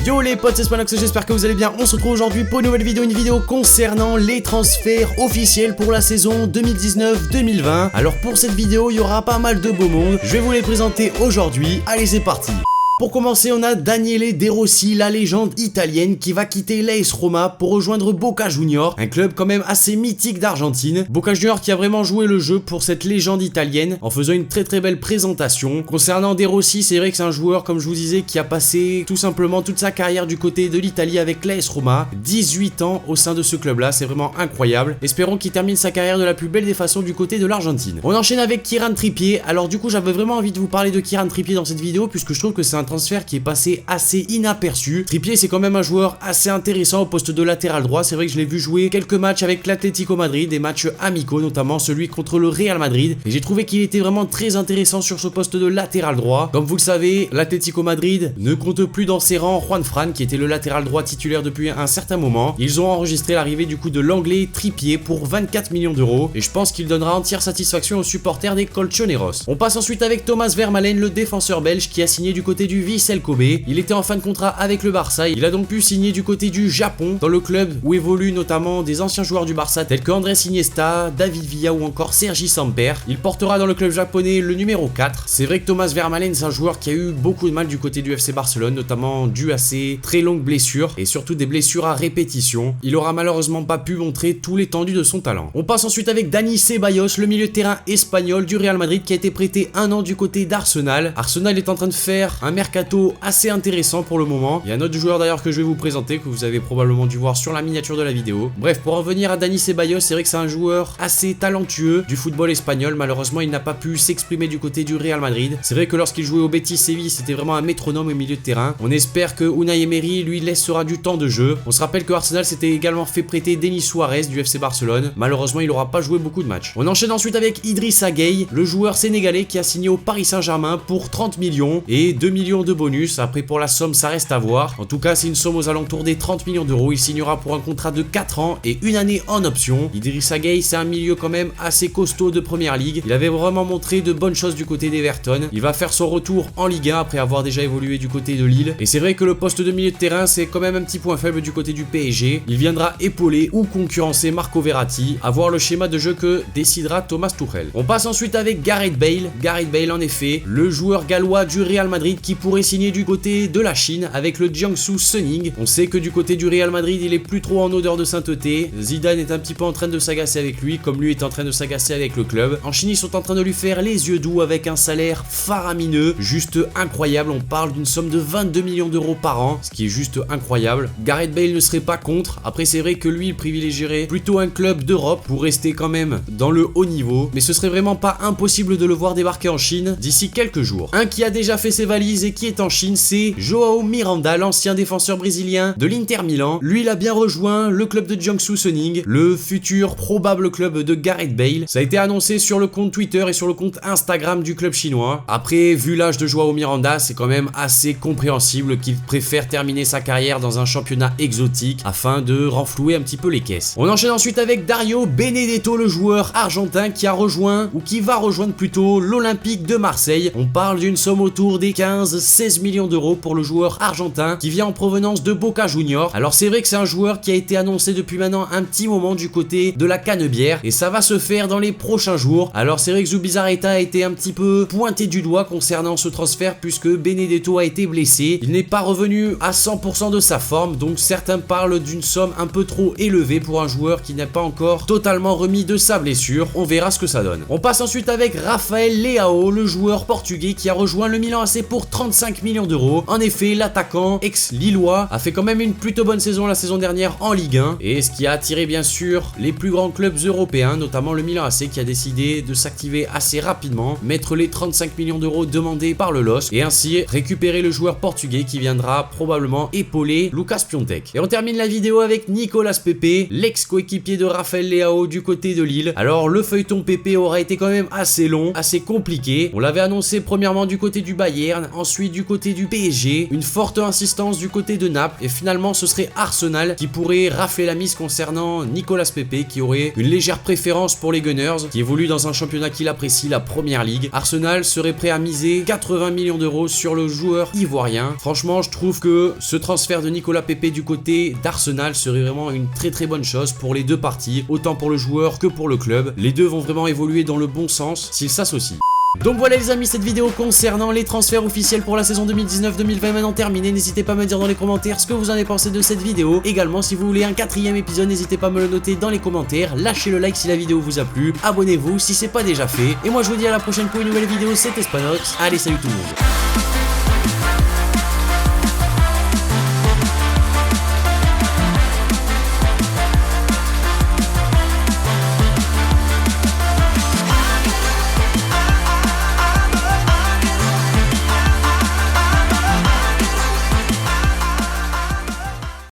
Yo les potes, c'est Spanox, j'espère que vous allez bien. On se retrouve aujourd'hui pour une nouvelle vidéo, concernant les transferts officiels pour la saison 2019-2020. Alors pour cette vidéo, il y aura pas mal de beaux mondes. Je vais vous les présenter aujourd'hui. Allez, c'est parti. Pour commencer, on a Daniele De Rossi, la légende italienne qui va quitter l'AS Roma pour rejoindre Boca Juniors, un club quand même assez mythique d'Argentine. Boca Juniors qui a vraiment joué le jeu pour cette légende italienne en faisant une très belle présentation. Concernant De Rossi, c'est vrai que c'est un joueur, comme je vous disais, qui a passé tout simplement toute sa carrière du côté de l'Italie avec l'AS Roma. 18 ans au sein de ce club-là, c'est vraiment incroyable. Espérons qu'il termine sa carrière de la plus belle des façons du côté de l'Argentine. On enchaîne avec Kieran Trippier. Alors du coup, j'avais vraiment envie de vous parler de Kieran Trippier dans cette vidéo puisque je trouve que c'est un transfert qui est passé assez inaperçu. Trippier, c'est quand même un joueur assez intéressant au poste de latéral droit. C'est vrai que je l'ai vu jouer quelques matchs avec l'Atlético Madrid, des matchs amicaux, notamment celui contre le Real Madrid. Et j'ai trouvé qu'il était vraiment très intéressant sur ce poste de latéral droit. Comme vous le savez, l'Atlético Madrid ne compte plus dans ses rangs Juan Fran, qui était le latéral droit titulaire depuis un certain moment. Ils ont enregistré l'arrivée du coup de l'anglais Trippier pour 24 millions d'euros. Et je pense qu'il donnera entière satisfaction aux supporters des Colchoneros. On passe ensuite avec Thomas Vermaelen, le défenseur belge qui a signé du côté du Vissel Kobe. Il était en fin de contrat avec le Barça. Il a donc pu signer du côté du Japon, dans le club où évoluent notamment des anciens joueurs du Barça tels que Andrés Iniesta, David Villa ou encore Sergi Samper. Il portera dans le club japonais le numéro 4. C'est vrai que Thomas Vermaelen, c'est un joueur qui a eu beaucoup de mal du côté du FC Barcelone, notamment dû à ses très longues blessures et surtout des blessures à répétition. Il aura malheureusement pas pu montrer tout l'étendue de son talent. On passe ensuite avec Dani Ceballos, le milieu de terrain espagnol du Real Madrid qui a été prêté un an du côté d'Arsenal. Arsenal est en train de faire un mercato assez intéressant pour le moment. Il y a un autre joueur d'ailleurs que je vais vous présenter, que vous avez probablement dû voir sur la miniature de la vidéo. Bref, pour revenir à Dani Ceballos, c'est vrai que c'est un joueur assez talentueux du football espagnol. Malheureusement, il n'a pas pu s'exprimer du côté du Real Madrid. C'est vrai que lorsqu'il jouait au Betis Séville, c'était vraiment un métronome au milieu de terrain. On espère que Unai Emery lui laissera du temps de jeu. On se rappelle que Arsenal s'était également fait prêter Denis Suarez du FC Barcelone. Malheureusement, il n'aura pas joué beaucoup de matchs. On enchaîne ensuite avec Idrissa Gueye, le joueur sénégalais qui a signé au Paris Saint-Germain pour 30 millions et 2 millions de bonus. Après, pour la somme, ça reste à voir. En tout cas, c'est une somme aux alentours des 30 millions d'euros. Il signera pour un contrat de 4 ans et une année en option. Idrissa Gueye, c'est un milieu quand même assez costaud de première ligue. Il avait vraiment montré de bonnes choses du côté d'Everton. Il va faire son retour en Ligue 1 après avoir déjà évolué du côté de Lille. Et c'est vrai que le poste de milieu de terrain, c'est quand même un petit point faible du côté du PSG. Il viendra épauler ou concurrencer Marco Verratti, à voir le schéma de jeu que décidera Thomas Tuchel. On passe ensuite avec Gareth Bale. Gareth Bale, en effet, le joueur gallois du Real Madrid qui pourrait signer du côté de la Chine avec le Jiangsu Suning. On sait que du côté du Real Madrid, il est plus trop en odeur de sainteté. Zidane est un petit peu en train de s'agacer avec lui, comme lui est en train de s'agacer avec le club. En Chine, ils sont en train de lui faire les yeux doux avec un salaire faramineux, juste incroyable. On parle d'une somme de 22 millions d'euros par an, ce qui est juste incroyable. Gareth Bale ne serait pas contre. Après, c'est vrai que lui, il privilégierait plutôt un club d'Europe pour rester quand même dans le haut niveau. Mais ce serait vraiment pas impossible de le voir débarquer en Chine d'ici quelques jours. Un qui a déjà fait ses valises et qui est en Chine, c'est Joao Miranda, l'ancien défenseur brésilien de l'Inter Milan. Lui, il a bien rejoint le club de Jiangsu Suning, le futur probable club de Gareth Bale. Ça a été annoncé sur le compte Twitter et sur le compte Instagram du club chinois. Après, vu l'âge de Joao Miranda, c'est quand même assez compréhensible qu'il préfère terminer sa carrière dans un championnat exotique afin de renflouer un petit peu les caisses. On enchaîne ensuite avec Dario Benedetto, le joueur argentin qui a rejoint, ou qui va rejoindre plutôt, l'Olympique de Marseille. On parle d'une somme autour des 15-16 millions d'euros pour le joueur argentin qui vient en provenance de Boca Juniors. Alors c'est vrai que c'est un joueur qui a été annoncé depuis maintenant un petit moment du côté de la Canebière et ça va se faire dans les prochains jours. Alors c'est vrai que Zubizarreta a été un petit peu pointé du doigt concernant ce transfert puisque Benedetto a été blessé. Il n'est pas revenu à 100% de sa forme, donc certains parlent d'une somme un peu trop élevée pour un joueur qui n'est pas encore totalement remis de sa blessure. On verra ce que ça donne. On passe ensuite avec Rafael Leao, le joueur portugais qui a rejoint le Milan AC pour 35 millions d'euros. En effet, l'attaquant ex-lillois a fait quand même une plutôt bonne saison la saison dernière en Ligue 1 et ce qui a attiré bien sûr les plus grands clubs européens, notamment le Milan AC qui a décidé de s'activer assez rapidement, mettre les 35 millions d'euros demandés par le LOSC et ainsi récupérer le joueur portugais qui viendra probablement épauler Lucas Piontek. Et on termine la vidéo avec Nicolas Pepe, l'ex-coéquipier de Rafael Leao du côté de Lille. Alors le feuilleton Pepe aura été quand même assez long, assez compliqué. On l'avait annoncé premièrement du côté du Bayern, ensuite ensuite du côté du PSG, une forte insistance du côté de Naples, et finalement ce serait Arsenal qui pourrait rafler la mise concernant Nicolas Pepe, qui aurait une légère préférence pour les Gunners, qui évolue dans un championnat qu'il apprécie, la Première Ligue. Arsenal serait prêt à miser 80 millions d'euros sur le joueur ivoirien. Franchement, je trouve que ce transfert de Nicolas Pepe du côté d'Arsenal serait vraiment une très bonne chose pour les deux parties, autant pour le joueur que pour le club. Les deux vont vraiment évoluer dans le bon sens s'ils s'associent. Donc voilà les amis, cette vidéo concernant les transferts officiels pour la saison 2019-2020 maintenant terminée. N'hésitez pas à me dire dans les commentaires ce que vous en avez pensé de cette vidéo. Également, si vous voulez un 4e épisode, n'hésitez pas à me le noter dans les commentaires. Lâchez le like si la vidéo vous a plu, abonnez-vous si c'est pas déjà fait. Et moi je vous dis à la prochaine pour une nouvelle vidéo, c'était Spanox. Allez, salut tout le monde.